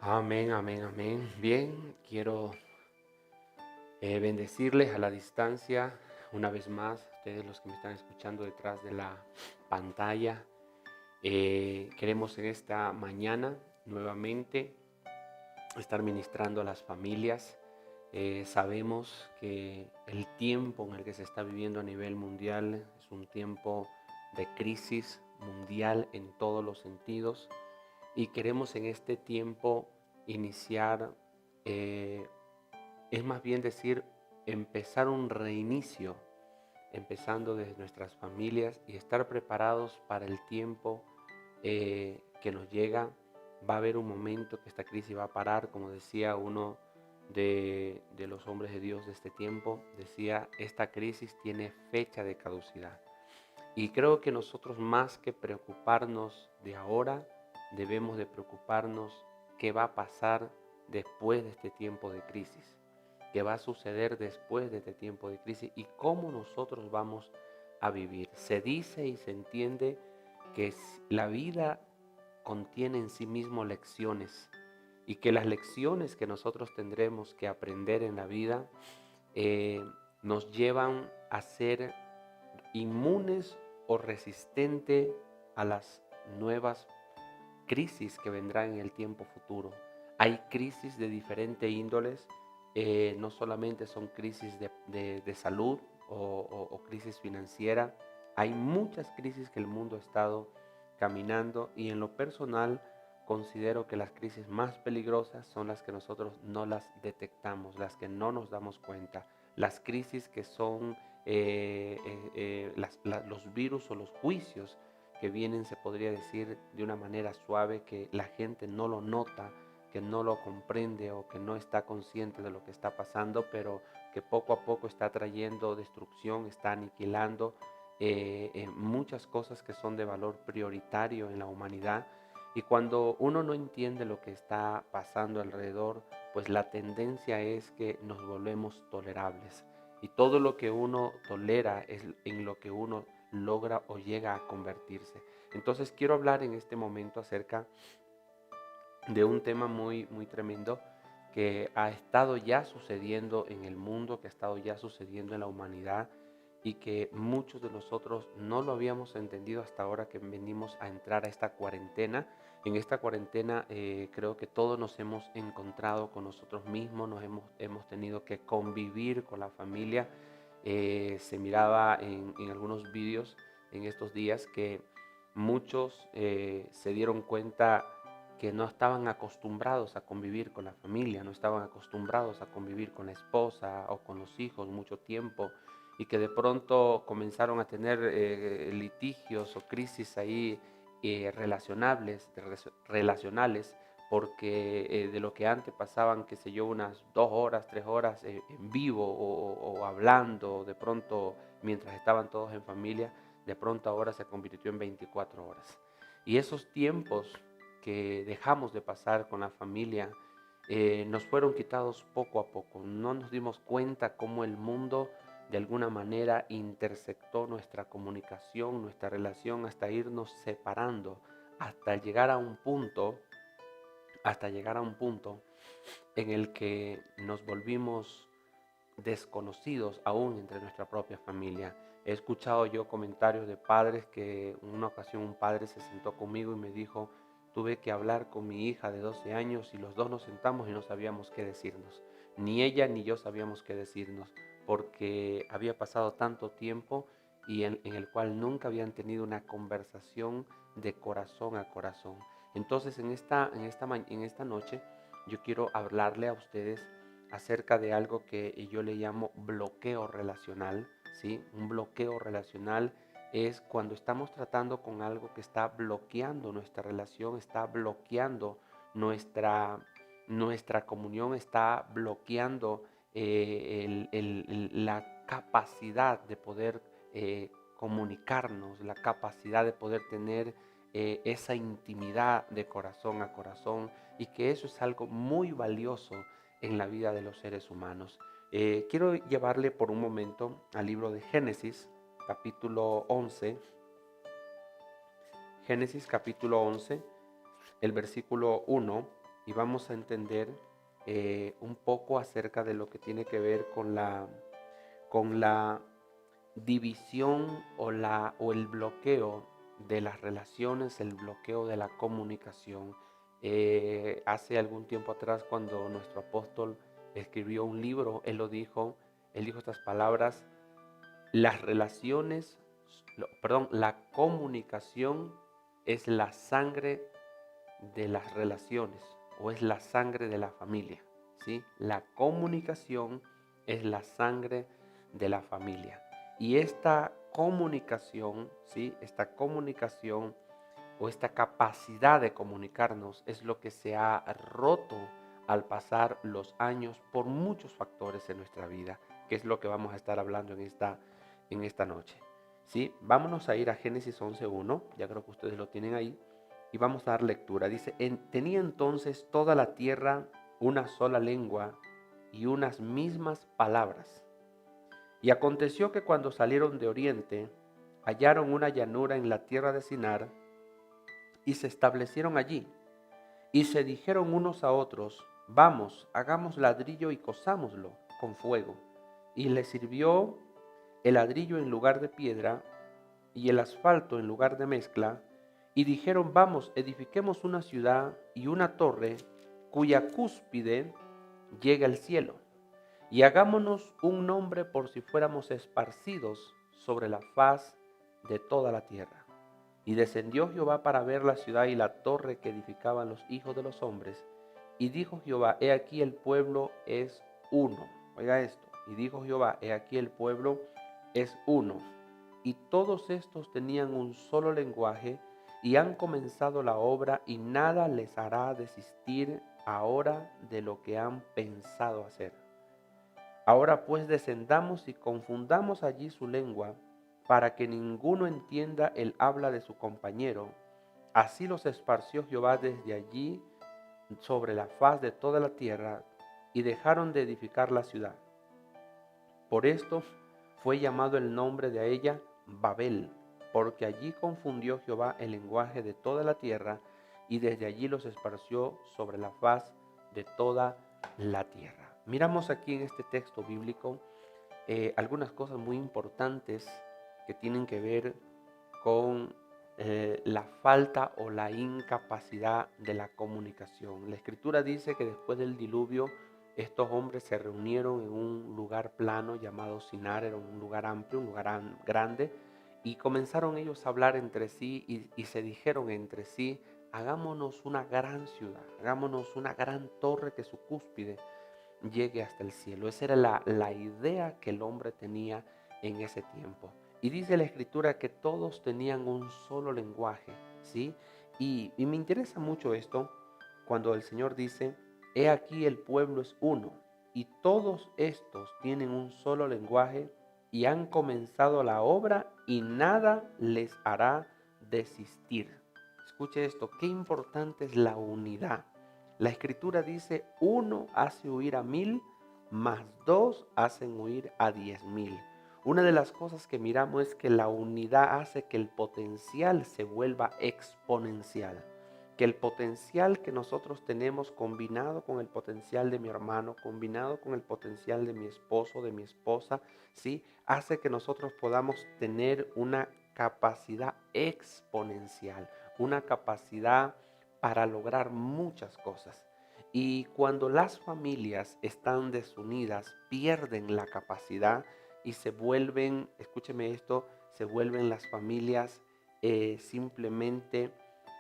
Amén, amén, amén. Bien, quiero bendecirles a la distancia una vez más, ustedes los que me están escuchando detrás de la pantalla. Queremos en esta mañana nuevamente estar ministrando a las familias. Sabemos que el tiempo en el que se está viviendo a nivel mundial es un tiempo de crisis mundial en todos los sentidos. Y queremos en este tiempo iniciar, eh, es más bien decir, empezar un reinicio, empezando desde nuestras familias y estar preparados para el tiempo que nos llega. Va a haber un momento que esta crisis va a parar, como decía uno de los hombres de Dios de este tiempo, decía, esta crisis tiene fecha de caducidad. Y creo que nosotros más que preocuparnos de ahora, debemos de preocuparnos qué va a pasar después de este tiempo de crisis, qué va a suceder después de este tiempo de crisis y cómo nosotros vamos a vivir. Se dice y se entiende que la vida contiene en sí mismo lecciones y que las lecciones que nosotros tendremos que aprender en la vida eh, nos llevan a ser inmunes o resistentes a las nuevas crisis que vendrán en el tiempo futuro. Hay crisis de diferentes índoles, no solamente son crisis de salud o crisis financiera, hay muchas crisis que el mundo ha estado caminando y en lo personal considero que las crisis más peligrosas son las que nosotros no las detectamos, las que no nos damos cuenta, las crisis que son los virus o los juicios que vienen, se podría decir de una manera suave, que la gente no lo nota, que no lo comprende o que no está consciente de lo que está pasando, pero que poco a poco está trayendo destrucción, está aniquilando muchas cosas que son de valor prioritario en la humanidad. Y cuando uno no entiende lo que está pasando alrededor, pues la tendencia es que nos volvemos tolerables. Y todo lo que uno tolera es en lo que uno logra o llega a convertirse. Entonces quiero hablar en este momento acerca de un tema muy, muy tremendo que ha estado ya sucediendo en el mundo, que ha estado ya sucediendo en la humanidad y que muchos de nosotros no lo habíamos entendido hasta ahora que venimos a entrar a esta cuarentena. En esta cuarentena creo que todos nos hemos encontrado con nosotros mismos, hemos tenido que convivir con la familia. Se miraba en algunos vídeos en estos días que muchos se dieron cuenta que no estaban acostumbrados a convivir con la familia, no estaban acostumbrados a convivir con la esposa o con los hijos mucho tiempo y que de pronto comenzaron a tener litigios o crisis ahí relacionales porque de lo que antes pasaban, qué sé yo, unas 2 horas, 3 horas en vivo o hablando de pronto mientras estaban todos en familia, de pronto ahora se convirtió en 24 horas. Y esos tiempos que dejamos de pasar con la familia nos fueron quitados poco a poco. No nos dimos cuenta cómo el mundo de alguna manera intersectó nuestra comunicación, nuestra relación, hasta irnos separando, hasta llegar a un punto, hasta llegar a un punto en el que nos volvimos desconocidos aún entre nuestra propia familia. He escuchado yo comentarios de padres que en una ocasión un padre se sentó conmigo y me dijo, tuve que hablar con mi hija de 12 años y los dos nos sentamos y no sabíamos qué decirnos. Ni ella ni yo sabíamos qué decirnos porque había pasado tanto tiempo y en el cual nunca habían tenido una conversación de corazón a corazón. Entonces en esta noche yo quiero hablarle a ustedes acerca de algo que yo le llamo bloqueo relacional, ¿sí? Un bloqueo relacional es cuando estamos tratando con algo que está bloqueando nuestra relación, está bloqueando nuestra comunión, está bloqueando la capacidad de poder comunicarnos, la capacidad de poder tener esa intimidad de corazón a corazón y que eso es algo muy valioso en la vida de los seres humanos. Quiero llevarle por un momento al libro de Génesis, capítulo 11. Génesis capítulo 11, el versículo 1. y vamos a entender un poco acerca de lo que tiene que ver con la división o el bloqueo de las relaciones, el bloqueo de la comunicación. Hace algún tiempo atrás, cuando nuestro apóstol escribió un libro, él dijo estas palabras: las relaciones, la comunicación es la sangre de las relaciones o es la sangre de la familia, ¿sí? La comunicación es la sangre de la familia. Y esta comunicación, ¿sí? Esta comunicación o esta capacidad de comunicarnos es lo que se ha roto al pasar los años por muchos factores en nuestra vida, que es lo que vamos a estar hablando en esta noche. ¿Sí? Vámonos a ir a Génesis 11:1, ya creo que ustedes lo tienen ahí, y vamos a dar lectura. Dice: tenía entonces toda la tierra una sola lengua y unas mismas palabras. Y aconteció que cuando salieron de oriente, hallaron una llanura en la tierra de Sinar, y se establecieron allí. Y se dijeron unos a otros: vamos, hagamos ladrillo y cosámoslo con fuego. Y les sirvió el ladrillo en lugar de piedra y el asfalto en lugar de mezcla. Y dijeron: vamos, edifiquemos una ciudad y una torre cuya cúspide llegue al cielo. Y hagámonos un nombre por si fuéramos esparcidos sobre la faz de toda la tierra. Y descendió Jehová para ver la ciudad y la torre que edificaban los hijos de los hombres. Y dijo Jehová: he aquí el pueblo es uno. Oiga esto. Y dijo Jehová: he aquí el pueblo es uno. Y todos estos tenían un solo lenguaje y han comenzado la obra, y nada les hará desistir ahora de lo que han pensado hacer. Ahora pues descendamos y confundamos allí su lengua, para que ninguno entienda el habla de su compañero. Así los esparció Jehová desde allí sobre la faz de toda la tierra, y dejaron de edificar la ciudad. Por esto fue llamado el nombre de ella Babel, porque allí confundió Jehová el lenguaje de toda la tierra, y desde allí los esparció sobre la faz de toda la tierra. Miramos aquí en este texto bíblico algunas cosas muy importantes que tienen que ver con la falta o la incapacidad de la comunicación. La Escritura dice que después del diluvio estos hombres se reunieron en un lugar plano llamado Sinar, era un lugar amplio, un lugar grande, y comenzaron ellos a hablar entre sí y se dijeron entre sí: hagámonos una gran ciudad, hagámonos una gran torre que su cúspide llegue hasta el cielo. Esa era la idea que el hombre tenía en ese tiempo. Y dice la Escritura que todos tenían un solo lenguaje, ¿sí? Y me interesa mucho esto cuando el Señor dice: he aquí el pueblo es uno, y todos estos tienen un solo lenguaje, y han comenzado la obra, y nada les hará desistir. Escuche esto, qué importante es la unidad. La Escritura dice: uno hace huir a 1000, más dos hacen huir a 10,000. Una de las cosas que miramos es que la unidad hace que el potencial se vuelva exponencial. Que el potencial que nosotros tenemos combinado con el potencial de mi hermano, combinado con el potencial de mi esposo, de mi esposa, ¿sí? Hace que nosotros podamos tener una capacidad exponencial, una capacidad para lograr muchas cosas. Y cuando las familias están desunidas, pierden la capacidad y se vuelven, escúcheme esto, se vuelven las familias simplemente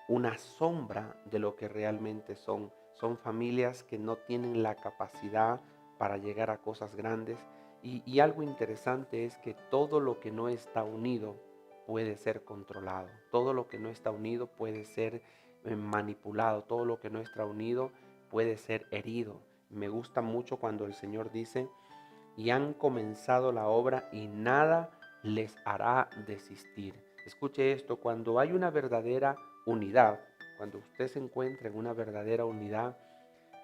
una sombra de lo que realmente son. Son familias que no tienen la capacidad para llegar a cosas grandes. Y algo interesante es que todo lo que no está unido puede ser controlado. Todo lo que no está unido puede ser manipulado. Todo lo que no está unido puede ser herido. Me gusta mucho cuando el Señor dice: y han comenzado la obra y nada les hará desistir. Escuche esto, cuando hay una verdadera unidad, cuando usted se encuentra en una verdadera unidad,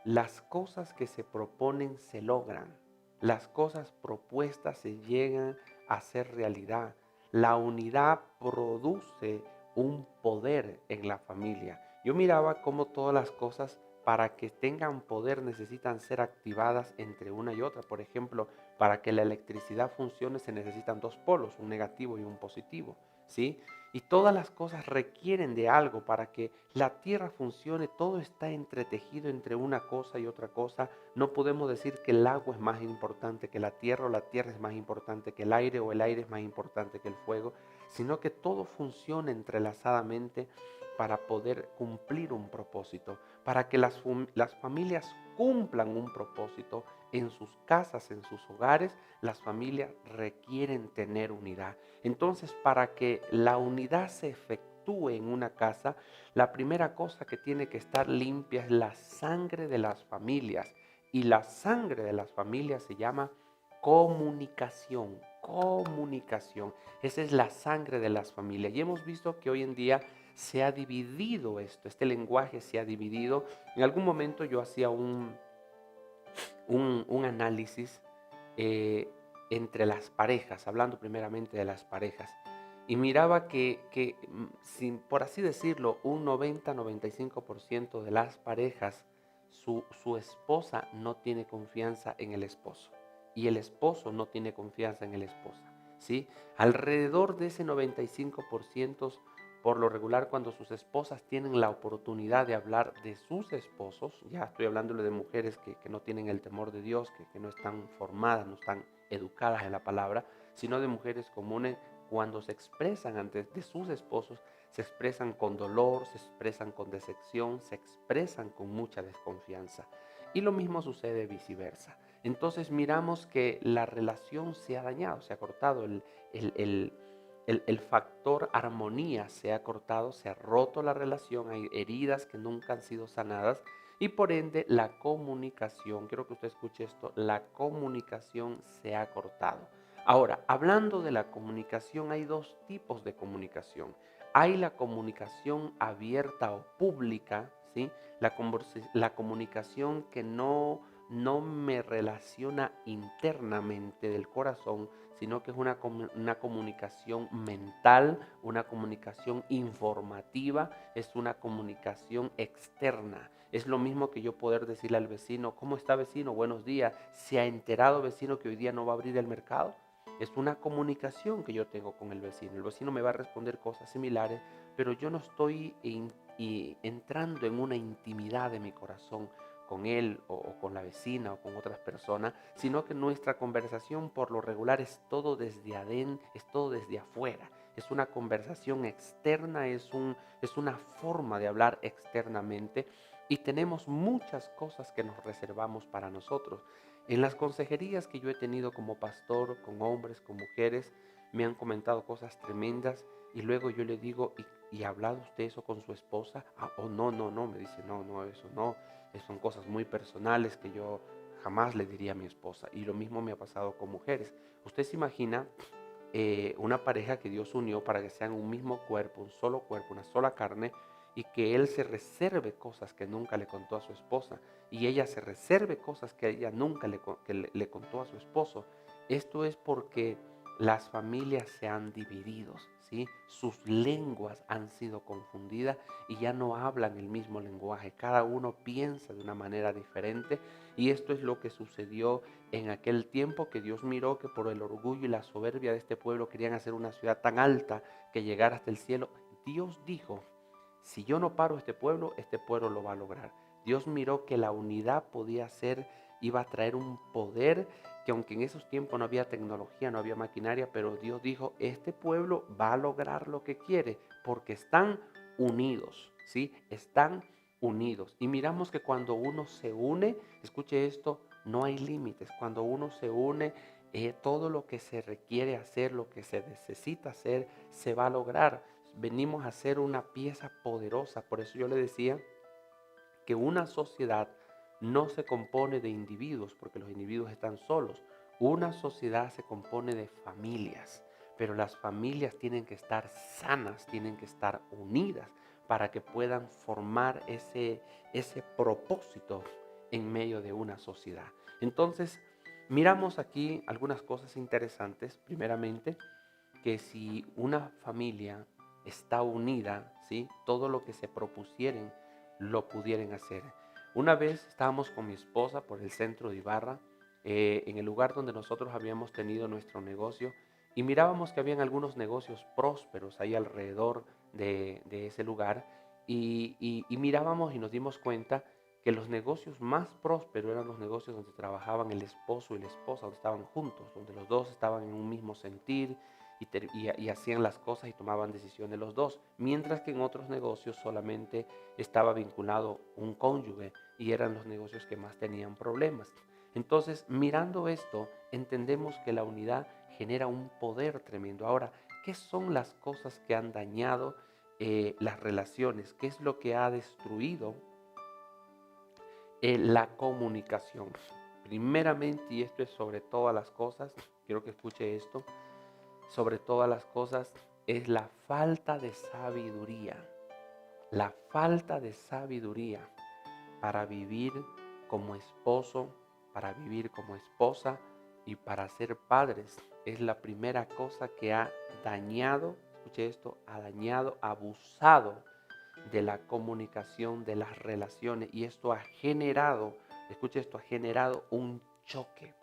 las cosas que se proponen se logran, las cosas propuestas se llegan a ser realidad. La unidad produce un poder en la familia. Yo miraba cómo todas las cosas para que tengan poder necesitan ser activadas entre una y otra. Por ejemplo, para que la electricidad funcione se necesitan dos polos, un negativo y un positivo, ¿sí? Y todas las cosas requieren de algo para que la tierra funcione. Todo está entretejido entre una cosa y otra cosa. No podemos decir que el agua es más importante que la tierra, o la tierra es más importante que el aire, o el aire es más importante que el fuego, sino que todo funciona entrelazadamente para poder cumplir un propósito, para que las familias cumplan un propósito en sus casas, en sus hogares. Las familias requieren tener unidad. Entonces, para que la unidad se efectúe en una casa, la primera cosa que tiene que estar limpia es la sangre de las familias. Y la sangre de las familias se llama comunicación. Comunicación. Esa es la sangre de las familias. Y hemos visto que hoy en día se ha dividido esto. Este lenguaje se ha dividido. En algún momento yo hacía un análisis eh, entre las parejas, hablando primeramente de las parejas, y miraba que sin, por así decirlo, un 90-95% de las parejas, su esposa no tiene confianza en el esposo y el esposo no tiene confianza en la esposa, ¿sí? Alrededor de ese 95%, por lo regular, cuando sus esposas tienen la oportunidad de hablar de sus esposos, ya estoy hablándole de mujeres que no tienen el temor de Dios, que no están formadas, no están educadas en la palabra, sino de mujeres comunes, cuando se expresan ante de sus esposos, se expresan con dolor, se expresan con decepción, se expresan con mucha desconfianza. Y lo mismo sucede viceversa. Entonces miramos que la relación se ha dañado, se ha cortado, el factor armonía se ha cortado, se ha roto la relación, hay heridas que nunca han sido sanadas y por ende la comunicación, quiero que usted escuche esto, la comunicación se ha cortado. Ahora, hablando de la comunicación, hay dos tipos de comunicación. Hay la comunicación abierta o pública, ¿sí? La comunicación que no me relaciona internamente del corazón, sino que es una comunicación mental, una comunicación informativa, es una comunicación externa. Es lo mismo que yo poder decirle al vecino: ¿cómo está, vecino? Buenos días. ¿Se ha enterado, vecino, que hoy día no va a abrir el mercado? Es una comunicación que yo tengo con el vecino. El vecino me va a responder cosas similares, pero yo no estoy entrando en una intimidad de mi corazón con él o con la vecina o con otras personas, sino que nuestra conversación por lo regular es todo desde adentro, es todo desde afuera. Es una conversación externa, es una forma de hablar externamente, y tenemos muchas cosas que nos reservamos para nosotros. En las consejerías que yo he tenido como pastor, con hombres, con mujeres, me han comentado cosas tremendas y luego yo le digo: ¿y ha hablado usted eso con su esposa? No, me dice: no, eso no, son cosas muy personales que yo jamás le diría a mi esposa. Y lo mismo me ha pasado con mujeres. Usted se imagina una pareja que Dios unió para que sean un mismo cuerpo, un solo cuerpo, una sola carne, y que él se reserve cosas que nunca le contó a su esposa y ella se reserve cosas que ella nunca le contó a su esposo. Esto es porque las familias se han dividido, ¿sí? Sus lenguas han sido confundidas y ya no hablan el mismo lenguaje. Cada uno piensa de una manera diferente, y esto es lo que sucedió en aquel tiempo, que Dios miró que por el orgullo y la soberbia de este pueblo querían hacer una ciudad tan alta que llegara hasta el cielo. Dios dijo: si yo no paro este pueblo lo va a lograr. Dios miró que la unidad podía ser, iba a traer un poder que, aunque en esos tiempos no había tecnología, no había maquinaria, pero Dios dijo: este pueblo va a lograr lo que quiere porque están unidos, ¿sí? Están unidos. Y miramos que cuando uno se une, escuche esto, no hay límites. Cuando uno se une, todo lo que se requiere hacer, lo que se necesita hacer, se va a lograr. Venimos a ser una pieza poderosa. Por eso yo le decía que una sociedad no se compone de individuos, porque los individuos están solos. Una sociedad se compone de familias, pero las familias tienen que estar sanas, tienen que estar unidas para que puedan formar ese propósito en medio de una sociedad. Entonces, miramos aquí algunas cosas interesantes. Primeramente, que si una familia está unida, ¿sí? Todo lo que se propusieren lo pudieran hacer. Una vez estábamos con mi esposa por el centro de Ibarra, en el lugar donde nosotros habíamos tenido nuestro negocio, y mirábamos que habían algunos negocios prósperos ahí alrededor de ese lugar, y mirábamos y nos dimos cuenta que los negocios más prósperos eran los negocios donde trabajaban el esposo y la esposa, donde estaban juntos, donde los dos estaban en un mismo sentir y hacían las cosas y tomaban decisiones los dos, mientras que en otros negocios solamente estaba vinculado un cónyuge y eran los negocios que más tenían problemas. Entonces, mirando esto, entendemos que la unidad genera un poder tremendo. Ahora, ¿qué son las cosas que han dañado las relaciones? ¿Qué es lo que ha destruido la comunicación? Primeramente, y esto es sobre todas las cosas, quiero que escuche esto, sobre todas las cosas, es la falta de sabiduría. La falta de sabiduría para vivir como esposo, para vivir como esposa y para ser padres es la primera cosa que ha dañado, escuche esto, ha dañado, abusado de la comunicación, de las relaciones, y esto ha generado, escuche esto, ha generado un choque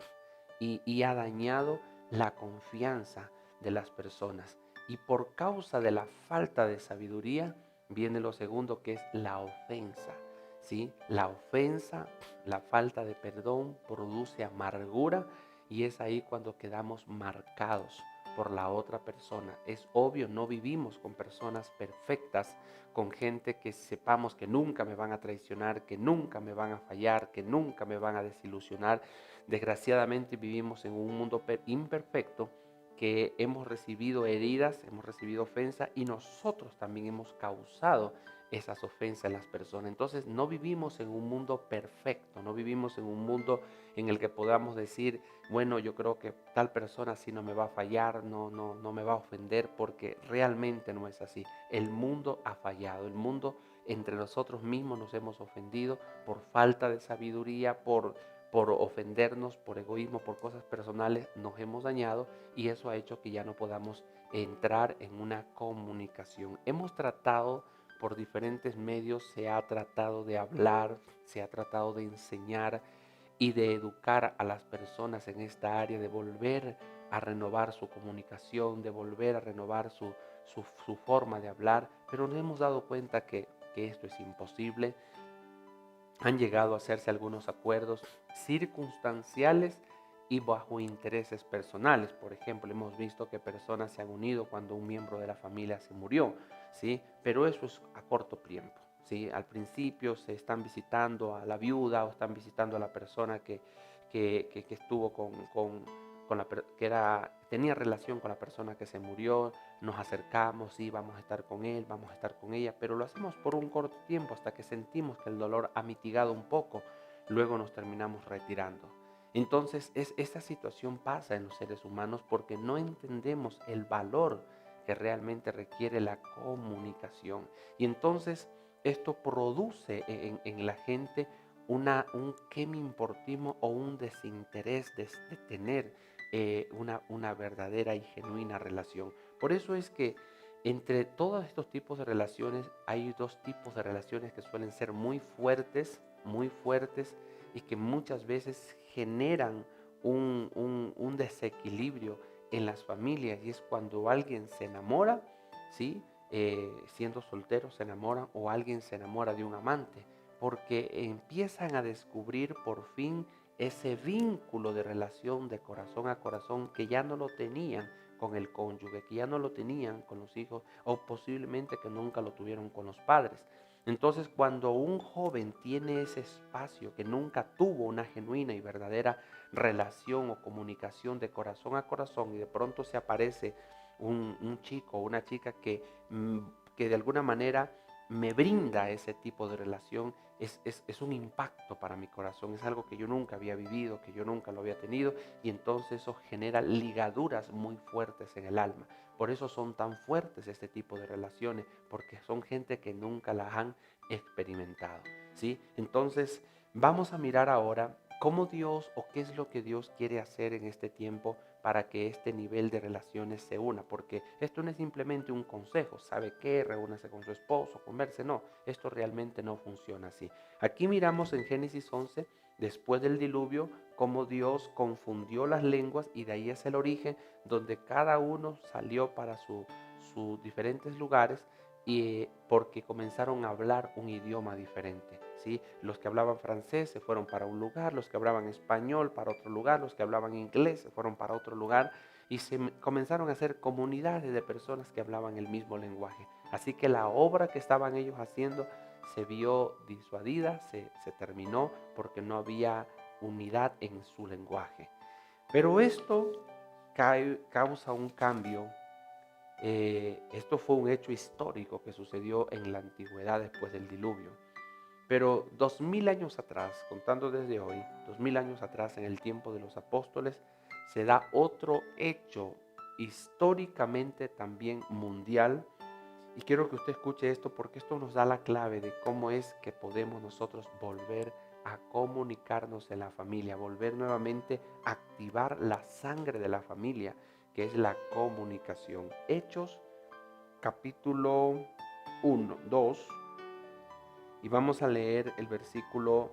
y ha dañado la confianza de las personas. Y por causa de la falta de sabiduría viene lo segundo, que es la ofensa. ¿Sí? La ofensa, la falta de perdón produce amargura, y es ahí cuando quedamos marcados por la otra persona. Es obvio, no vivimos con personas perfectas, con gente que sepamos que nunca me van a traicionar, que nunca me van a fallar, que nunca me van a desilusionar. Desgraciadamente vivimos en un mundo imperfecto, que hemos recibido heridas, hemos recibido ofensas, y nosotros también hemos causado esas ofensas a las personas. Entonces no vivimos en un mundo perfecto, no vivimos en un mundo en el que podamos decir, bueno, yo creo que tal persona sí no me va a fallar, no me va a ofender, porque realmente no es así. El mundo ha fallado, el mundo, entre nosotros mismos nos hemos ofendido por falta de sabiduría, por ofendernos, por egoísmo, por cosas personales, nos hemos dañado, y eso ha hecho que ya no podamos entrar en una comunicación. Hemos tratado por diferentes medios, se ha tratado de hablar, se ha tratado de enseñar y de educar a las personas en esta área, de volver a renovar su comunicación, de volver a renovar su forma de hablar, pero nos hemos dado cuenta que esto es imposible. Han llegado a hacerse algunos acuerdos circunstanciales y bajo intereses personales. Por ejemplo, hemos visto que personas se han unido cuando un miembro de la familia se murió, ¿sí? Pero eso es a corto tiempo, ¿sí? Al principio se están visitando a la viuda o están visitando a la persona que estuvo tenía relación con la persona que se murió. Nos acercamos, sí, vamos a estar con él, vamos a estar con ella, pero lo hacemos por un corto tiempo hasta que sentimos que el dolor ha mitigado un poco, luego nos terminamos retirando. Entonces, esta situación pasa en los seres humanos porque no entendemos el valor que realmente requiere la comunicación. Y entonces esto produce en la gente un qué me importismo o un desinterés de tener una verdadera y genuina relación. Por eso es que entre todos estos tipos de relaciones hay dos tipos de relaciones que suelen ser muy fuertes, y que muchas veces generan un desequilibrio en las familias, y es cuando alguien se enamora, ¿sí? Siendo soltero se enamoran, o alguien se enamora de un amante, porque empiezan a descubrir por fin ese vínculo de relación de corazón a corazón que ya no lo tenían con el cónyuge, que ya no lo tenían con los hijos, o posiblemente que nunca lo tuvieron con los padres. Entonces, cuando un joven tiene ese espacio, que nunca tuvo una genuina y verdadera relación o comunicación de corazón a corazón, y de pronto se aparece un chico o una chica que de alguna manera me brinda ese tipo de relación, es un impacto para mi corazón, es algo que yo nunca había vivido, que yo nunca lo había tenido, y entonces eso genera ligaduras muy fuertes en el alma. Por eso son tan fuertes este tipo de relaciones, porque son gente que nunca las han experimentado, ¿sí? Entonces, vamos a mirar ahora cómo Dios, o qué es lo que Dios quiere hacer en este tiempo para que este nivel de relaciones se una, porque esto no es simplemente un consejo, ¿sabe qué? Reúnase con su esposo, converse, no, esto realmente no funciona así. Aquí miramos en Génesis 11, después del diluvio, cómo Dios confundió las lenguas y de ahí es el origen donde cada uno salió para sus diferentes lugares y porque comenzaron a hablar un idioma diferente. ¿Sí? Los que hablaban francés se fueron para un lugar, los que hablaban español para otro lugar, los que hablaban inglés se fueron para otro lugar y comenzaron a hacer comunidades de personas que hablaban el mismo lenguaje. Así que la obra que estaban ellos haciendo se vio disuadida, se terminó porque no había unidad en su lenguaje. Pero esto causa un cambio. Esto fue un hecho histórico que sucedió en la antigüedad después del diluvio. Pero 2000 años atrás, contando desde hoy, 2000 años atrás en el tiempo de los apóstoles, se da otro hecho históricamente también mundial. Y quiero que usted escuche esto porque esto nos da la clave de cómo es que podemos nosotros volver a comunicarnos en la familia, volver nuevamente a activar la sangre de la familia, que es la comunicación. Hechos capítulo 2 y vamos a leer el versículo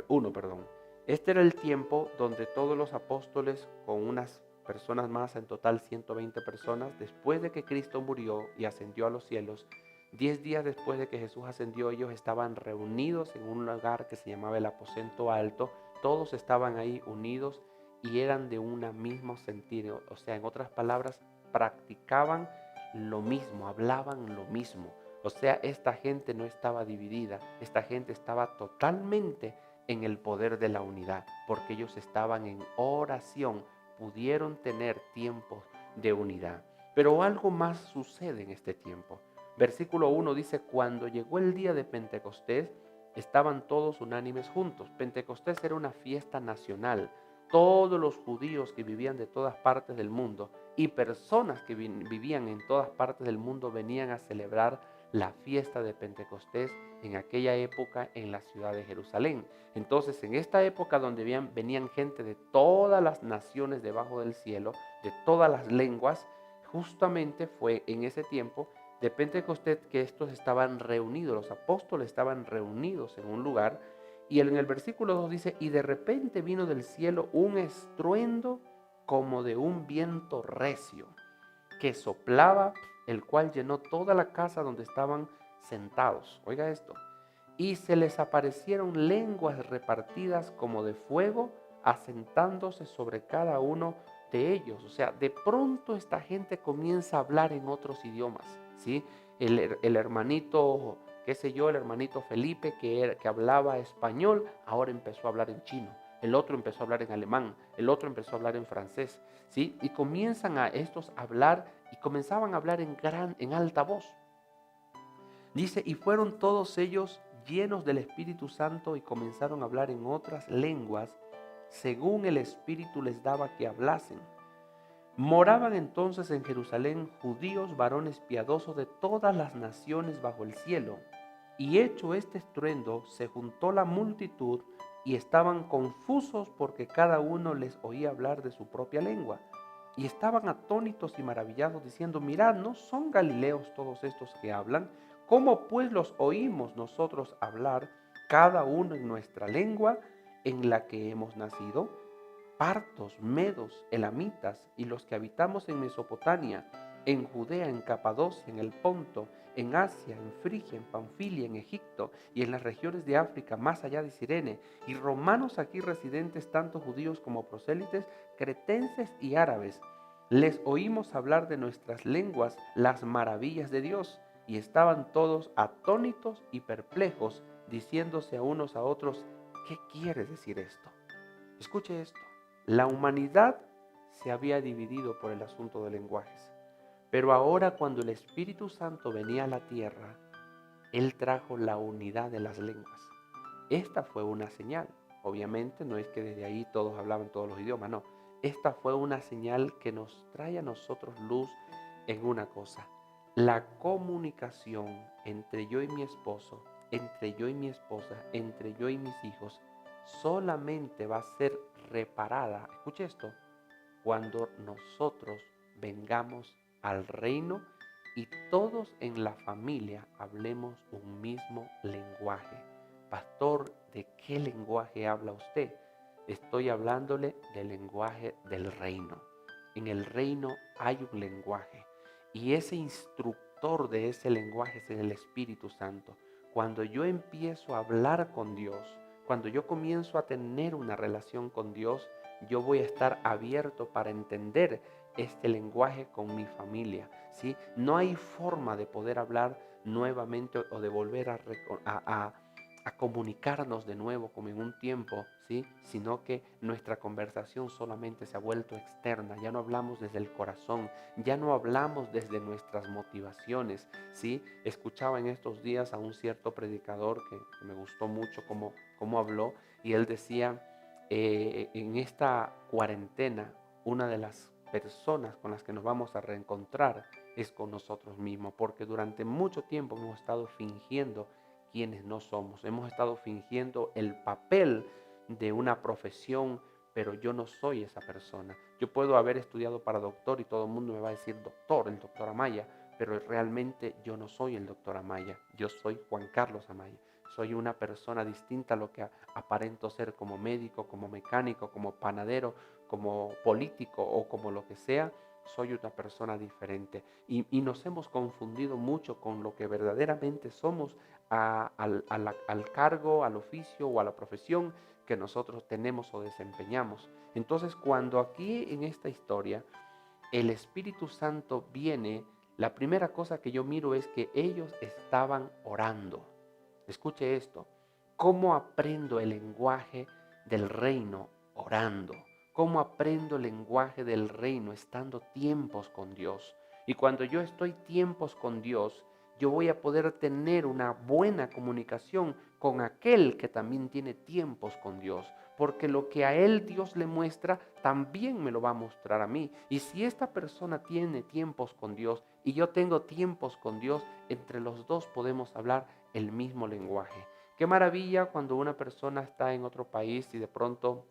1, perdón. Este era el tiempo donde todos los apóstoles con unas personas más, en total 120 personas, después de que Cristo murió y ascendió a los cielos, 10 días después de que Jesús ascendió, ellos estaban reunidos en un lugar que se llamaba el aposento alto. Todos estaban ahí unidos y eran de un mismo sentido. O sea, en otras palabras, practicaban lo mismo, hablaban lo mismo. O sea, esta gente no estaba dividida, esta gente estaba totalmente en el poder de la unidad, porque ellos estaban en oración, pudieron tener tiempos de unidad. Pero algo más sucede en este tiempo. Versículo 1 dice, cuando llegó el día de Pentecostés, estaban todos unánimes juntos. Pentecostés era una fiesta nacional. Todos los judíos que vivían de todas partes del mundo y personas que vivían en todas partes del mundo venían a celebrar la fiesta de Pentecostés en aquella época en la ciudad de Jerusalén. Entonces, en esta época donde venían gente de todas las naciones debajo del cielo, de todas las lenguas, justamente fue en ese tiempo de Pentecostés que estos estaban reunidos, los apóstoles estaban reunidos en un lugar. Y en el versículo 2 dice, y de repente vino del cielo un estruendo como de un viento recio que soplaba, el cual llenó toda la casa donde estaban sentados. Oiga esto. Y se les aparecieron lenguas repartidas como de fuego, asentándose sobre cada uno de ellos. O sea, de pronto esta gente comienza a hablar en otros idiomas, ¿sí? El hermanito, qué sé yo, el hermanito Felipe que hablaba español, ahora empezó a hablar en chino. El otro empezó a hablar en alemán, el otro empezó a hablar en francés, ¿sí? Y comienzan a estos a hablar y comenzaban a hablar en alta voz. Dice, y fueron todos ellos llenos del Espíritu Santo y comenzaron a hablar en otras lenguas, según el Espíritu les daba que hablasen. Moraban entonces en Jerusalén judíos, varones piadosos de todas las naciones bajo el cielo. Y hecho este estruendo, se juntó la multitud y estaban confusos porque cada uno les oía hablar de su propia lengua. Y estaban atónitos y maravillados diciendo, mirad, ¿no son galileos todos estos que hablan? ¿Cómo pues los oímos nosotros hablar, cada uno en nuestra lengua en la que hemos nacido? Partos, medos, elamitas y los que habitamos en Mesopotamia, en Judea, en Capadocia, en el Ponto, en Asia, en Frigia, en Panfilia, en Egipto y en las regiones de África, más allá de Cirene, y romanos aquí residentes, tanto judíos como prosélites, cretenses y árabes. Les oímos hablar de nuestras lenguas las maravillas de Dios, y estaban todos atónitos y perplejos, diciéndose a unos a otros, ¿qué quiere decir esto? Escuche esto. La humanidad se había dividido por el asunto de lenguajes, pero ahora cuando el Espíritu Santo venía a la tierra, Él trajo la unidad de las lenguas. Esta fue una señal. Obviamente no es que desde ahí todos hablaban todos los idiomas, no. Esta fue una señal que nos trae a nosotros luz en una cosa. La comunicación entre yo y mi esposo, entre yo y mi esposa, entre yo y mis hijos, solamente va a ser reparada, escuche esto, cuando nosotros vengamos al reino y todos en la familia hablemos un mismo lenguaje. Pastor, ¿de qué lenguaje habla usted? Estoy hablándole del lenguaje del reino. En el reino hay un lenguaje y ese instructor de ese lenguaje es el Espíritu Santo. Cuando yo empiezo a hablar con Dios, cuando yo comienzo a tener una relación con Dios, yo voy a estar abierto para entender este lenguaje con mi familia, ¿sí? No hay forma de poder hablar nuevamente o de volver a comunicarnos de nuevo como en un tiempo, ¿sí? Sino que nuestra conversación solamente se ha vuelto externa, ya no hablamos desde el corazón, ya no hablamos desde nuestras motivaciones, ¿sí? Escuchaba en estos días a un cierto predicador que me gustó mucho cómo habló, y él decía, en esta cuarentena, una de las personas con las que nos vamos a reencontrar es con nosotros mismos, porque durante mucho tiempo hemos estado fingiendo quienes no somos. Hemos estado fingiendo el papel de una profesión, pero yo no soy esa persona. Yo puedo haber estudiado para doctor y todo el mundo me va a decir doctor, el doctor Amaya, pero realmente yo no soy el doctor Amaya. Yo soy Juan Carlos Amaya. Soy una persona distinta a lo que aparento ser como médico, como mecánico, como panadero, como político o como lo que sea. Soy una persona diferente y nos hemos confundido mucho con lo que verdaderamente somos al cargo, al oficio o a la profesión que nosotros tenemos o desempeñamos. Entonces, cuando aquí en esta historia el Espíritu Santo viene, la primera cosa que yo miro es que ellos estaban orando. Escuche esto. ¿Cómo aprendo el lenguaje del reino? Orando. ¿Cómo aprendo el lenguaje del reino? Estando tiempos con Dios. Y cuando yo estoy tiempos con Dios, yo voy a poder tener una buena comunicación con aquel que también tiene tiempos con Dios. Porque lo que a él Dios le muestra, también me lo va a mostrar a mí. Y si esta persona tiene tiempos con Dios y yo tengo tiempos con Dios, entre los dos podemos hablar el mismo lenguaje. Qué maravilla cuando una persona está en otro país y de pronto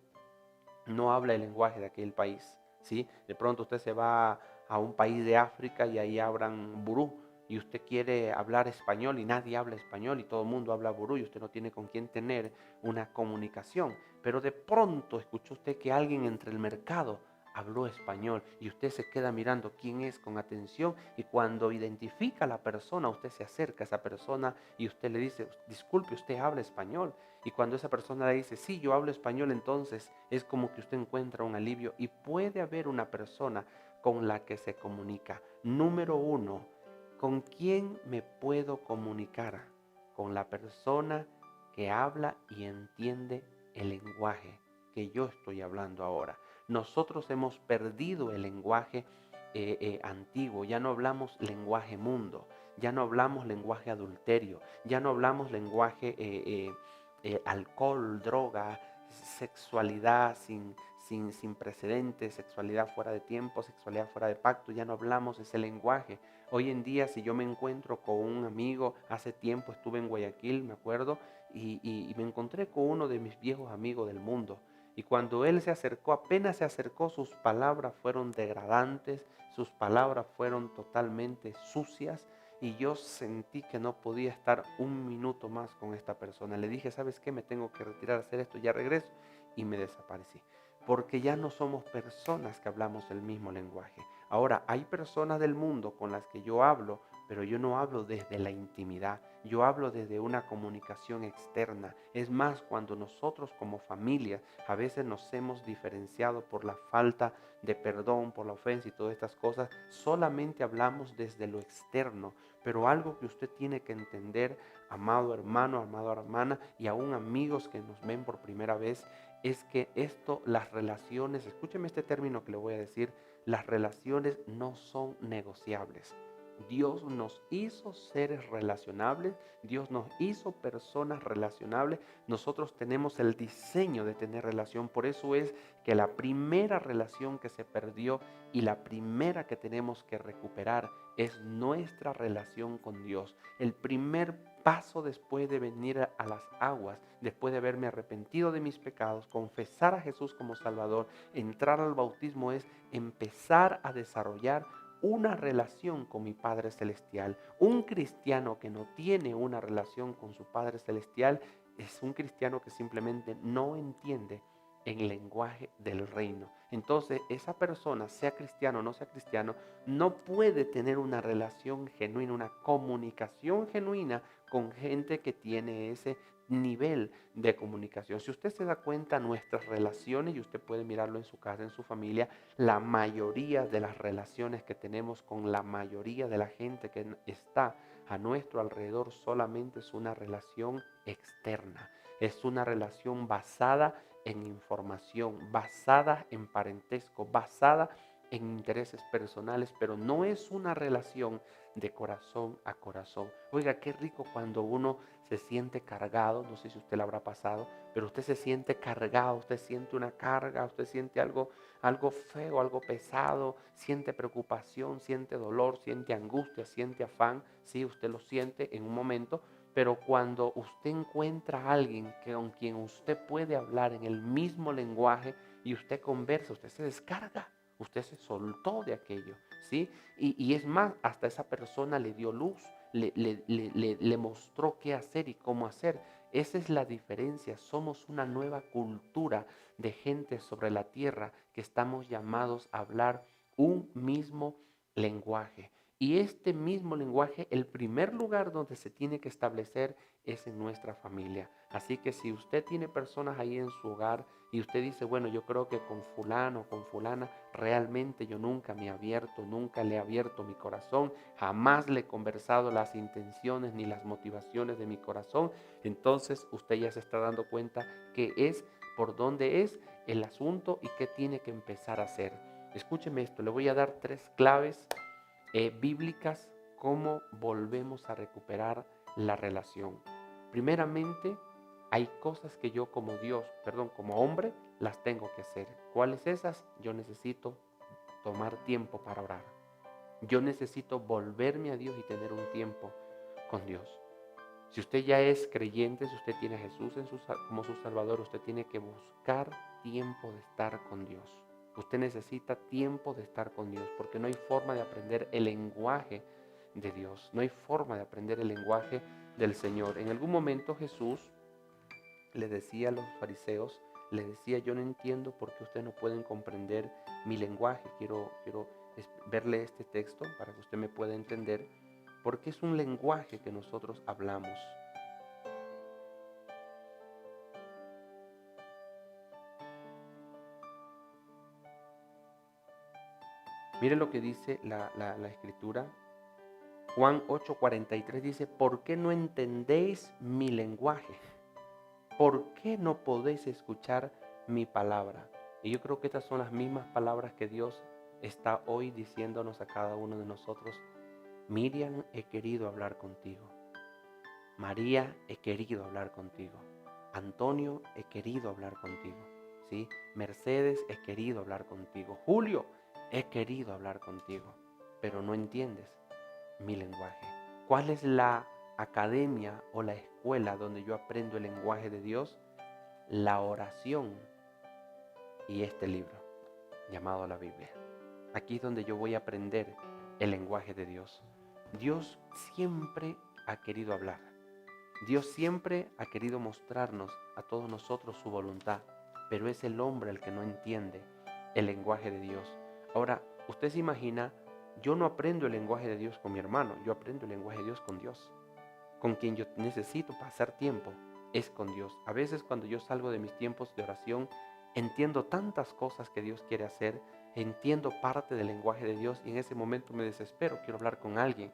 no habla el lenguaje de aquel país, ¿sí? De pronto usted se va a un país de África y ahí hablan burú y usted quiere hablar español y nadie habla español y todo el mundo habla burú y usted no tiene con quién tener una comunicación. Pero de pronto escuchó usted que alguien entre el mercado habló español y usted se queda mirando quién es con atención, y cuando identifica a la persona, usted se acerca a esa persona y usted le dice, disculpe, ¿usted habla español? Y cuando esa persona le dice, sí, yo hablo español, entonces es como que usted encuentra un alivio y puede haber una persona con la que se comunica. Número uno, ¿con quién me puedo comunicar? Con la persona que habla y entiende el lenguaje que yo estoy hablando ahora. Nosotros hemos perdido el lenguaje antiguo, ya no hablamos lenguaje mundo, ya no hablamos lenguaje adulterio, ya no hablamos lenguaje alcohol, droga, sexualidad sin precedentes, sexualidad fuera de tiempo, sexualidad fuera de pacto, ya no hablamos ese lenguaje. Hoy en día, si yo me encuentro con un amigo, hace tiempo estuve en Guayaquil, me acuerdo, y me encontré con uno de mis viejos amigos del mundo. Y cuando él se acercó, apenas se acercó, sus palabras fueron degradantes, sus palabras fueron totalmente sucias, y yo sentí que no podía estar un minuto más con esta persona. Le dije, ¿sabes qué? Me tengo que retirar a hacer esto, ya regreso, y me desaparecí. Porque ya no somos personas que hablamos el mismo lenguaje. Ahora, hay personas del mundo con las que yo hablo, pero yo no hablo desde la intimidad, yo hablo desde una comunicación externa. Es más, cuando nosotros como familia a veces nos hemos diferenciado por la falta de perdón, por la ofensa y todas estas cosas, solamente hablamos desde lo externo. Pero algo que usted tiene que entender, amado hermano, amada hermana, y aún amigos que nos ven por primera vez, es que esto, las relaciones, escúcheme este término que le voy a decir, las relaciones no son negociables. Dios nos hizo seres relacionables, Dios nos hizo personas relacionables. Nosotros tenemos el diseño de tener relación. Por eso es que la primera relación que se perdió y la primera que tenemos que recuperar es nuestra relación con Dios. El primer paso después de venir a las aguas, después de haberme arrepentido de mis pecados, confesar a Jesús como Salvador, entrar al bautismo, es empezar a desarrollar una relación con mi Padre Celestial. Un cristiano que no tiene una relación con su Padre Celestial es un cristiano que simplemente no entiende el lenguaje del reino. Entonces, esa persona, sea cristiano o no sea cristiano, no puede tener una relación genuina, una comunicación genuina con gente que tiene ese nivel de comunicación. Si usted se da cuenta, nuestras relaciones, y usted puede mirarlo en su casa, en su familia, la mayoría de las relaciones que tenemos con la mayoría de la gente que está a nuestro alrededor solamente es una relación externa. Es una relación basada en información, basada en parentesco, basada en intereses personales, pero no es una relación de corazón a corazón. Oiga, qué rico cuando uno se siente cargado, no sé si usted le habrá pasado, pero usted se siente cargado, usted siente una carga, usted siente algo feo, algo pesado, siente preocupación, siente dolor, siente angustia, siente afán. Sí, usted lo siente en un momento, pero cuando usted encuentra a alguien con quien usted puede hablar en el mismo lenguaje y usted conversa, usted se descarga, usted se soltó de aquello, ¿sí? Y es más, hasta esa persona le dio luz, le mostró qué hacer y cómo hacer. Esa es la diferencia. Somos una nueva cultura de gente sobre la tierra que estamos llamados a hablar un mismo lenguaje. Y este mismo lenguaje, el primer lugar donde se tiene que establecer es en nuestra familia. Así que si usted tiene personas ahí en su hogar y usted dice, bueno, yo creo que con fulano o con fulana realmente yo nunca me he abierto, nunca le he abierto mi corazón, jamás le he conversado las intenciones ni las motivaciones de mi corazón, entonces usted ya se está dando cuenta que es por dónde es el asunto y qué tiene que empezar a hacer. Escúcheme esto, le voy a dar 3 claves bíblicas cómo volvemos a recuperar la relación. Primeramente, hay cosas que yo como hombre, las tengo que hacer. ¿Cuáles esas? Yo necesito tomar tiempo para orar. Yo necesito volverme a Dios y tener un tiempo con Dios. Si usted ya es creyente, si usted tiene a Jesús como su Salvador, usted tiene que buscar tiempo de estar con Dios. Usted necesita tiempo de estar con Dios porque no hay forma de aprender el lenguaje de Dios. No hay forma de aprender el lenguaje del Señor. En algún momento Jesús le decía a los fariseos, le decía, yo no entiendo por qué ustedes no pueden comprender mi lenguaje. Quiero verle este texto para que usted me pueda entender, porque es un lenguaje que nosotros hablamos. Mire lo que dice la escritura. Juan 8:43 dice, ¿por qué no entendéis mi lenguaje? ¿Por qué no podéis escuchar mi palabra? Y yo creo que estas son las mismas palabras que Dios está hoy diciéndonos a cada uno de nosotros. Miriam, he querido hablar contigo. María, he querido hablar contigo. Antonio, he querido hablar contigo. ¿Sí? Mercedes, he querido hablar contigo. Julio, he querido hablar contigo. Pero no entiendes mi lenguaje. ¿Cuál es la academia o la escuela donde yo aprendo el lenguaje de Dios? La oración y este libro llamado la Biblia. Aquí es donde yo voy a aprender el lenguaje de Dios. Dios siempre ha querido hablar. Dios siempre ha querido mostrarnos a todos nosotros su voluntad, pero es el hombre el que no entiende el lenguaje de Dios. Ahora, usted se imagina, yo no aprendo el lenguaje de Dios con mi hermano, yo aprendo el lenguaje de Dios con Dios. Con quien yo necesito pasar tiempo es con Dios. A veces cuando yo salgo de mis tiempos de oración, entiendo tantas cosas que Dios quiere hacer, entiendo parte del lenguaje de Dios y en ese momento me desespero, quiero hablar con alguien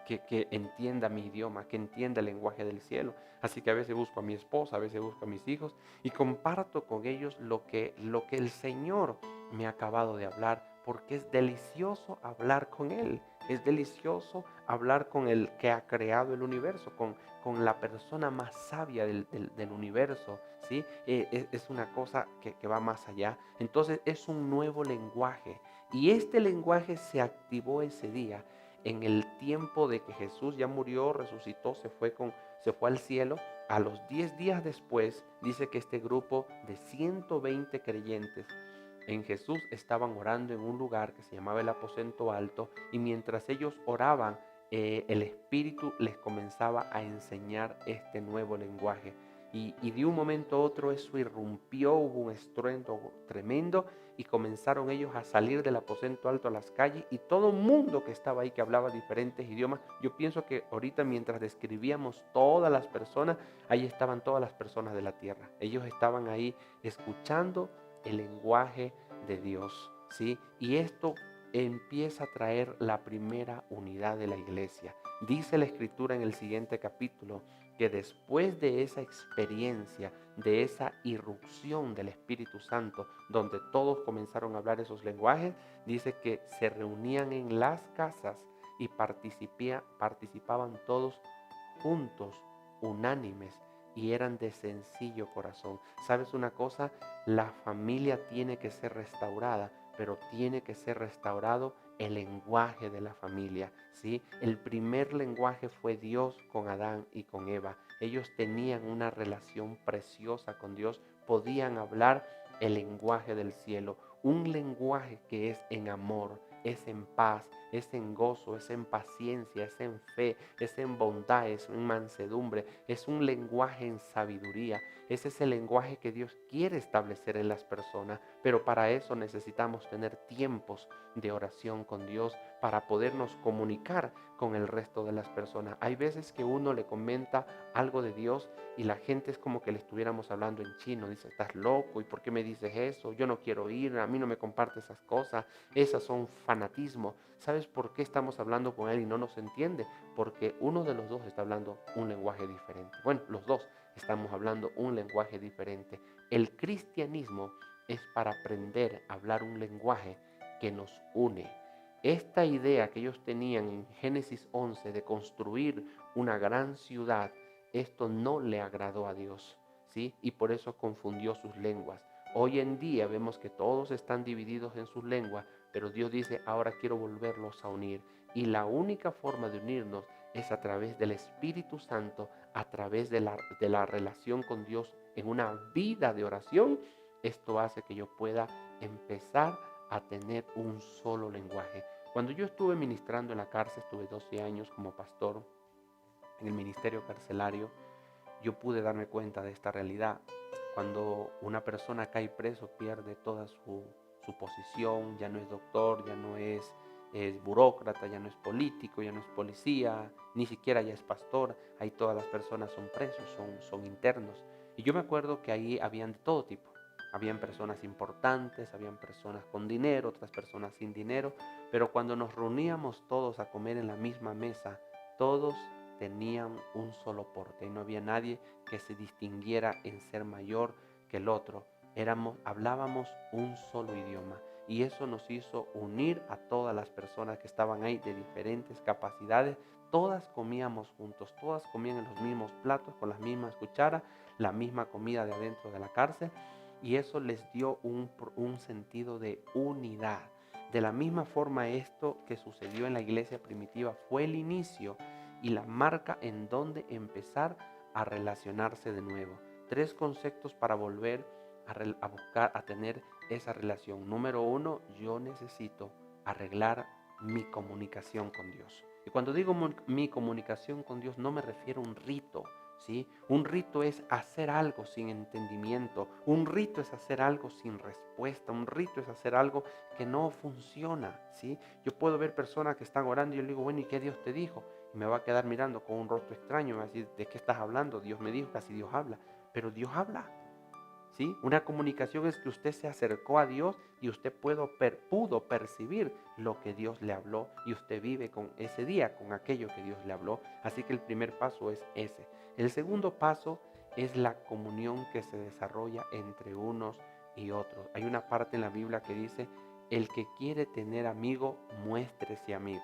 que entienda mi idioma, que entienda el lenguaje del cielo. Así que a veces busco a mi esposa, a veces busco a mis hijos y comparto con ellos lo que el Señor me ha acabado de hablar, porque es delicioso hablar con Él. Es delicioso hablar con el que ha creado el universo, con la persona más sabia del universo, ¿sí? Es una cosa que va más allá. Entonces es un nuevo lenguaje. Y este lenguaje se activó ese día, en el tiempo de que Jesús ya murió, resucitó, se fue al cielo. A los 10 días después, dice que este grupo de 120 creyentes en Jesús estaban orando en un lugar que se llamaba el aposento alto, y mientras ellos oraban, el Espíritu les comenzaba a enseñar este nuevo lenguaje. Y de un momento a otro eso irrumpió, hubo un estruendo tremendo y comenzaron ellos a salir del aposento alto a las calles, y todo el mundo que estaba ahí que hablaba diferentes idiomas. Yo pienso que ahorita, mientras describíamos todas las personas, ahí estaban todas las personas de la tierra. Ellos estaban ahí escuchando el lenguaje de Dios, ¿sí? Y esto empieza a traer la primera unidad de la iglesia. Dice la Escritura en el siguiente capítulo que después de esa experiencia, de esa irrupción del Espíritu Santo, donde todos comenzaron a hablar esos lenguajes, dice que se reunían en las casas y participaban todos juntos, unánimes, y eran de sencillo corazón. ¿Sabes una cosa? La familia tiene que ser restaurada, pero tiene que ser restaurado el lenguaje de la familia, ¿sí? El primer lenguaje fue Dios con Adán y con Eva. Ellos tenían una relación preciosa con Dios, podían hablar el lenguaje del cielo, un lenguaje que es en amor, es en paz, es en gozo, es en paciencia, es en fe, es en bondad, es en mansedumbre, es un lenguaje en sabiduría. Ese es el lenguaje que Dios quiere establecer en las personas, pero para eso necesitamos tener tiempos de oración con Dios para podernos comunicar con el resto de las personas. Hay veces que uno le comenta algo de Dios y la gente es como que le estuviéramos hablando en chino. Dice, estás loco, ¿y por qué me dices eso? Yo no quiero ir, a mí no me comparte esas cosas, esas son fanatismo. ¿Sabes por qué estamos hablando con él y no nos entiende? Porque uno de los dos está hablando un lenguaje diferente. Bueno, los dos estamos hablando un lenguaje diferente. El cristianismo es para aprender a hablar un lenguaje que nos une. Esta idea que ellos tenían en Génesis 11 de construir una gran ciudad, esto no le agradó a Dios, ¿sí? Y por eso confundió sus lenguas. Hoy en día vemos que todos están divididos en sus lenguas, pero Dios dice, ahora quiero volverlos a unir. Y la única forma de unirnos es a través del Espíritu Santo, a través de la relación con Dios en una vida de oración. Esto hace que yo pueda empezar a tener un solo lenguaje. Cuando yo estuve ministrando en la cárcel, estuve 12 años como pastor en el ministerio carcelario, yo pude darme cuenta de esta realidad. Cuando una persona cae preso, pierde toda su posición, ya no es doctor, ya no es burócrata, ya no es político, ya no es policía, ni siquiera ya es pastor. Ahí todas las personas son presos, son internos. Y yo me acuerdo que ahí habían de todo tipo. Habían personas importantes, habían personas con dinero, otras personas sin dinero, pero cuando nos reuníamos todos a comer en la misma mesa, todos tenían un solo porte y no había nadie que se distinguiera en ser mayor que el otro. Hablábamos un solo idioma, y eso nos hizo unir a todas las personas que estaban ahí de diferentes capacidades. Todas comíamos juntos, todas comían en los mismos platos, con las mismas cucharas, la misma comida de adentro de la cárcel, y eso les dio un sentido de unidad. De la misma forma, esto que sucedió en la iglesia primitiva fue el inicio y la marca en donde empezar a relacionarse de nuevo. 3 conceptos para volver a buscar, a tener esa relación. Número 1, yo necesito arreglar mi comunicación con Dios. Y cuando digo mi comunicación con Dios, no me refiero a un rito, ¿sí? Un rito es hacer algo sin entendimiento, un rito es hacer algo sin respuesta, un rito es hacer algo que no funciona, ¿sí? Yo puedo ver personas que están orando y yo le digo, bueno, ¿y qué Dios te dijo? Y me va a quedar mirando con un rostro extraño, me va a decir, ¿de qué estás hablando? Dios me dijo que así Dios habla, pero Dios habla, ¿sí? Una comunicación es que usted se acercó a Dios y usted pudo percibir lo que Dios le habló, y usted vive con ese día, con aquello que Dios le habló. Así que el primer paso es ese. El segundo paso es la comunión que se desarrolla entre unos y otros. Hay una parte en la Biblia que dice, el que quiere tener amigo, muéstrese amigo.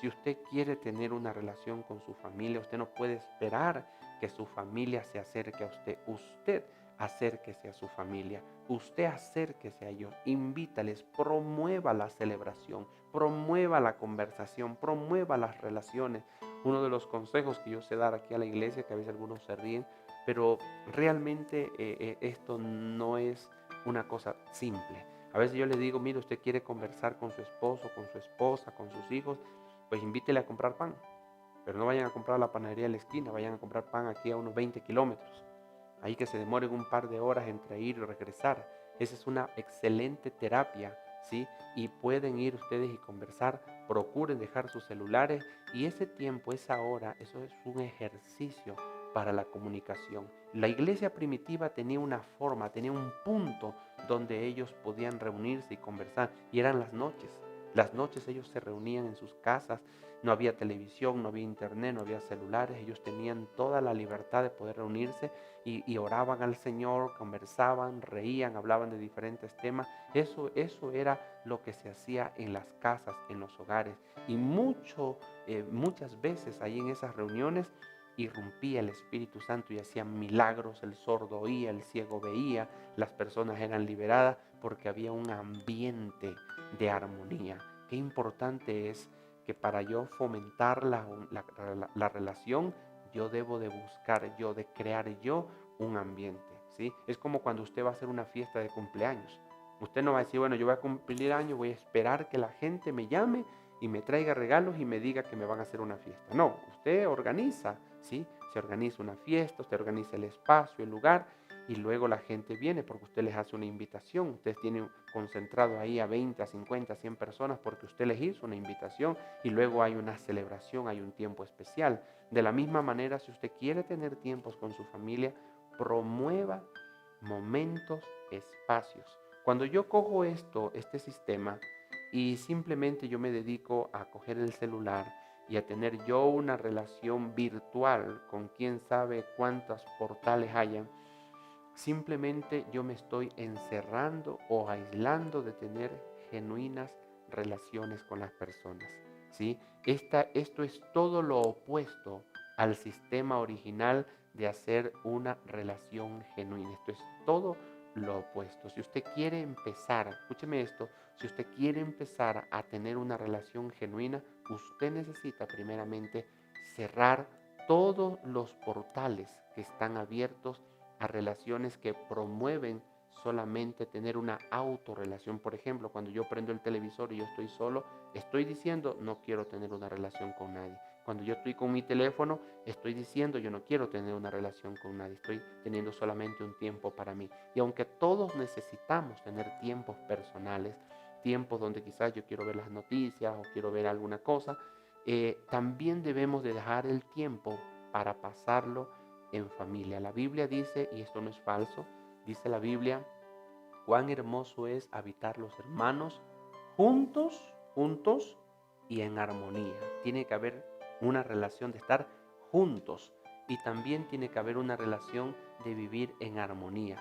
Si usted quiere tener una relación con su familia, usted no puede esperar que su familia se acerque a usted. Usted acérquese a su familia, usted acérquese a ellos, invítales, promueva la celebración, promueva la conversación, promueva las relaciones. Uno de los consejos que yo sé dar aquí a la iglesia, que a veces algunos se ríen, pero realmente esto no es una cosa simple. A veces yo le digo, mire, usted quiere conversar con su esposo, con su esposa, con sus hijos, pues invítele a comprar pan. Pero no vayan a comprar a la panadería de la esquina, vayan a comprar pan aquí a unos 20 kilómetros. Ahí que se demoren un par de horas entre ir y regresar. Esa es una excelente terapia, ¿sí? Y pueden ir ustedes y conversar, procuren dejar sus celulares y ese tiempo, esa hora, eso es un ejercicio para la comunicación. La iglesia primitiva tenía una forma, tenía un punto donde ellos podían reunirse y conversar y eran las noches. Las noches ellos se reunían en sus casas, no había televisión, no había internet, no había celulares, ellos tenían toda la libertad de poder reunirse y oraban al Señor, conversaban, reían, hablaban de diferentes temas. Eso era lo que se hacía en las casas, en los hogares. Y muchas veces ahí en esas reuniones irrumpía el Espíritu Santo y hacían milagros, el sordo oía, el ciego veía, las personas eran liberadas porque había un ambiente de armonía. Qué importante es que para yo fomentar la relación, yo debo de buscar yo, de crear yo un ambiente, ¿sí? Es como cuando usted va a hacer una fiesta de cumpleaños. Usted no va a decir, bueno, yo voy a cumplir año, voy a esperar que la gente me llame y me traiga regalos y me diga que me van a hacer una fiesta. No, usted organiza, ¿sí? Se organiza una fiesta, usted organiza el espacio, el lugar y luego la gente viene porque usted les hace una invitación. Usted tiene concentrado ahí a 20, a 50, a 100 personas porque usted les hizo una invitación y luego hay una celebración, hay un tiempo especial. De la misma manera, si usted quiere tener tiempos con su familia, promueva momentos, espacios. Cuando yo cojo este sistema y simplemente yo me dedico a coger el celular y a tener yo una relación virtual con quién sabe cuántos portales hayan, simplemente yo me estoy encerrando o aislando de tener genuinas relaciones con las personas, ¿sí? Esto es todo lo opuesto al sistema original de hacer una relación genuina. Esto es todo lo opuesto. Si usted quiere empezar, escúcheme esto, si usted quiere empezar a tener una relación genuina, usted necesita primeramente cerrar todos los portales que están abiertos a relaciones que promueven solamente tener una autorrelación. Por ejemplo, cuando yo prendo el televisor y yo estoy solo, estoy diciendo no quiero tener una relación con nadie. Cuando yo estoy con mi teléfono, estoy diciendo yo no quiero tener una relación con nadie, estoy teniendo solamente un tiempo para mí. Y aunque todos necesitamos tener tiempos personales, tiempos donde quizás yo quiero ver las noticias o quiero ver alguna cosa, también debemos de dejar el tiempo para pasarlo en familia. La Biblia dice, y esto no es falso, dice la Biblia, cuán hermoso es habitar los hermanos juntos y en armonía. Tiene que haber una relación de estar juntos y también tiene que haber una relación de vivir en armonía.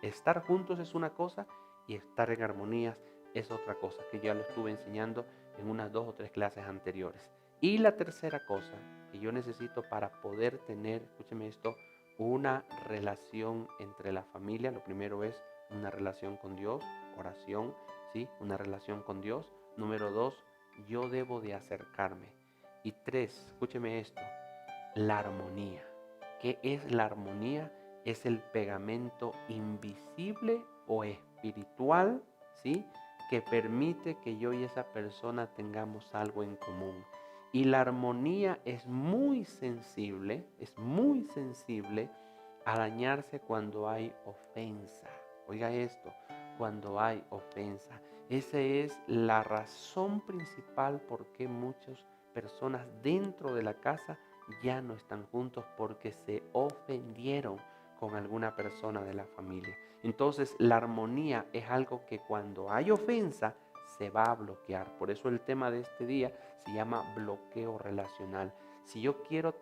Estar juntos es una cosa y estar en armonía es otra cosa, que ya lo estuve enseñando en unas 2 o 3 clases anteriores. Y la tercera cosa que yo necesito para poder tener, escúcheme esto, una relación entre la familia, lo primero es una relación con Dios, oración, ¿sí? Una relación con Dios. Número 2, yo debo de acercarme. Y 3, escúcheme esto, la armonía. ¿Qué es la armonía? Es el pegamento invisible o espiritual, ¿sí? Que permite que yo y esa persona tengamos algo en común. Y la armonía es muy sensible a dañarse cuando hay ofensa. Oiga esto, cuando hay ofensa. Esa es la razón principal por qué muchas personas dentro de la casa ya no están juntos porque se ofendieron con alguna persona de la familia. Entonces la armonía es algo que cuando hay ofensa se va a bloquear. Por eso el tema de este día se llama bloqueo relacional. Si yo quiero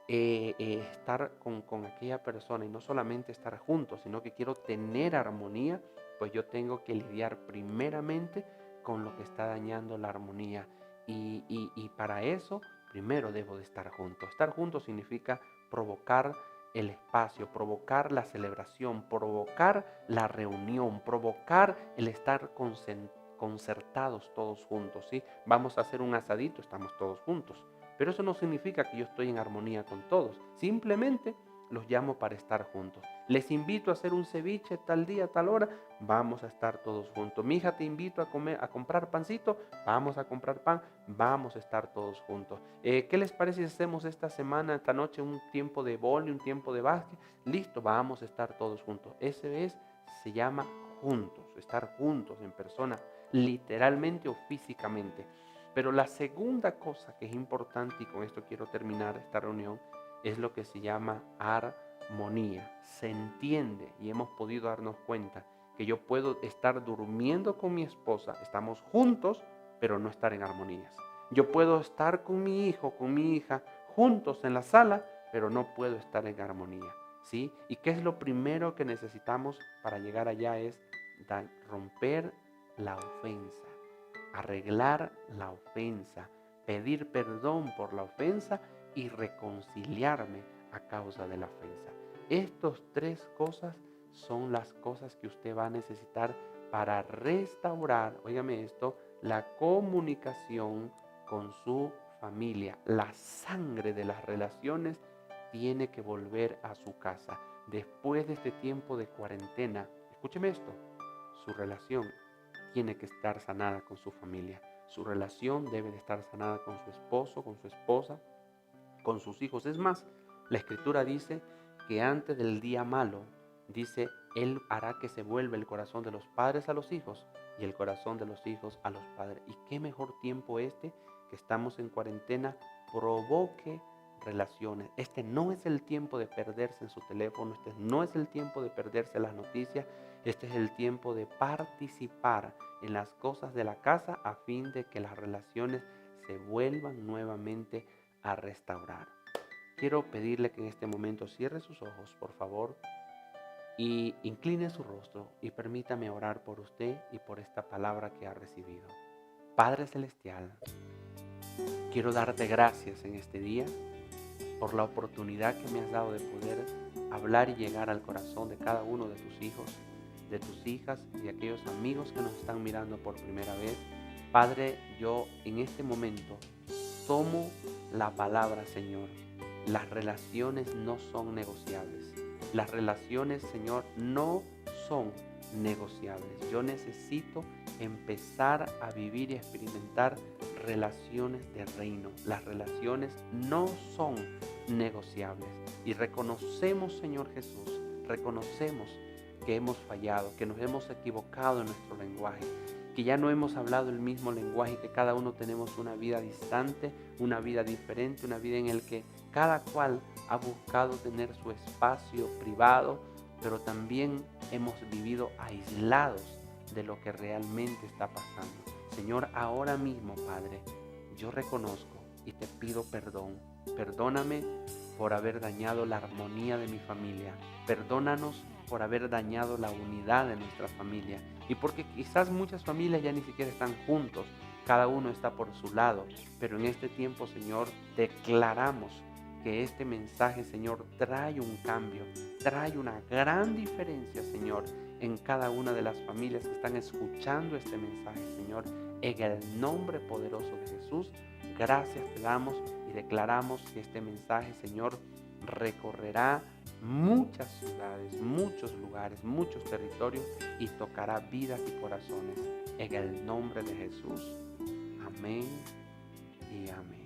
estar con aquella persona y no solamente estar juntos, sino que quiero tener armonía, pues yo tengo que lidiar primeramente con lo que está dañando la armonía. Y para eso, primero debo de estar juntos. Estar juntos significa provocar el espacio, provocar la celebración, provocar la reunión, provocar el estar concertados todos juntos, ¿sí? Vamos a hacer un asadito, estamos todos juntos. Pero eso no significa que yo estoy en armonía con todos. Simplemente los llamo para estar juntos. Les invito a hacer un ceviche tal día, tal hora, vamos a estar todos juntos. Mi hija, te invito a comer, a comprar pancito, vamos a comprar pan, vamos a estar todos juntos. ¿Qué les parece si hacemos esta semana, esta noche, un tiempo de vóley, un tiempo de básquet? Listo, vamos a estar todos juntos. Se llama juntos, estar juntos en persona, literalmente o físicamente. Pero la segunda cosa que es importante, y con esto quiero terminar esta reunión, es lo que se llama armonía. Se entiende y hemos podido darnos cuenta que yo puedo estar durmiendo con mi esposa, estamos juntos, pero no estar en armonías. Yo puedo estar con mi hijo, con mi hija, juntos en la sala, pero no puedo estar en armonía, ¿sí? ¿Y qué es lo primero que necesitamos para llegar allá? Es romper la ofensa, arreglar la ofensa, pedir perdón por la ofensa y reconciliarme a causa de la ofensa. Estas tres cosas son las cosas que usted va a necesitar para restaurar, óigame esto, la comunicación con su familia. La sangre de las relaciones tiene que volver a su casa. Después de este tiempo de cuarentena, escúcheme esto, su relación tiene que estar sanada con su familia. Su relación debe de estar sanada con su esposo, con su esposa, con sus hijos. Es más, la Escritura dice que antes del día malo, dice, Él hará que se vuelva el corazón de los padres a los hijos y el corazón de los hijos a los padres. Y qué mejor tiempo que estamos en cuarentena, provoque relaciones. Este no es el tiempo de perderse en su teléfono, este no es el tiempo de perderse en las noticias, este es el tiempo de participar en las cosas de la casa a fin de que las relaciones se vuelvan nuevamente a restaurar. Quiero pedirle que en este momento cierre sus ojos, por favor, y incline su rostro y permítame orar por usted y por esta palabra que ha recibido. Padre Celestial, quiero darte gracias en este día por la oportunidad que me has dado de poder hablar y llegar al corazón de cada uno de tus hijos, de tus hijas y de aquellos amigos que nos están mirando por primera vez. Padre, yo en este momento tomo la palabra, Señor. Las relaciones no son negociables. Las relaciones, Señor, no son negociables. Yo necesito empezar a vivir y experimentar relaciones de reino. Las relaciones no son negociables. Y reconocemos, Señor Jesús, reconocemos que hemos fallado, que nos hemos equivocado en nuestro lenguaje, que ya no hemos hablado el mismo lenguaje, que cada uno tenemos una vida distante, una vida diferente, una vida en la que cada cual ha buscado tener su espacio privado, pero también hemos vivido aislados de lo que realmente está pasando. Señor, ahora mismo, Padre, yo reconozco y te pido perdón. Perdóname por haber dañado la armonía de mi familia. Perdónanos por haber dañado la unidad de nuestra familia. Y porque quizás muchas familias ya ni siquiera están juntos, cada uno está por su lado. Pero en este tiempo, Señor, declaramos que este mensaje, Señor, trae un cambio, trae una gran diferencia, Señor, en cada una de las familias que están escuchando este mensaje, Señor. En el nombre poderoso de Jesús, gracias te damos y declaramos que este mensaje, Señor, recorrerá muchas ciudades, muchos lugares, muchos territorios y tocará vidas y corazones. En el nombre de Jesús. Amén y amén.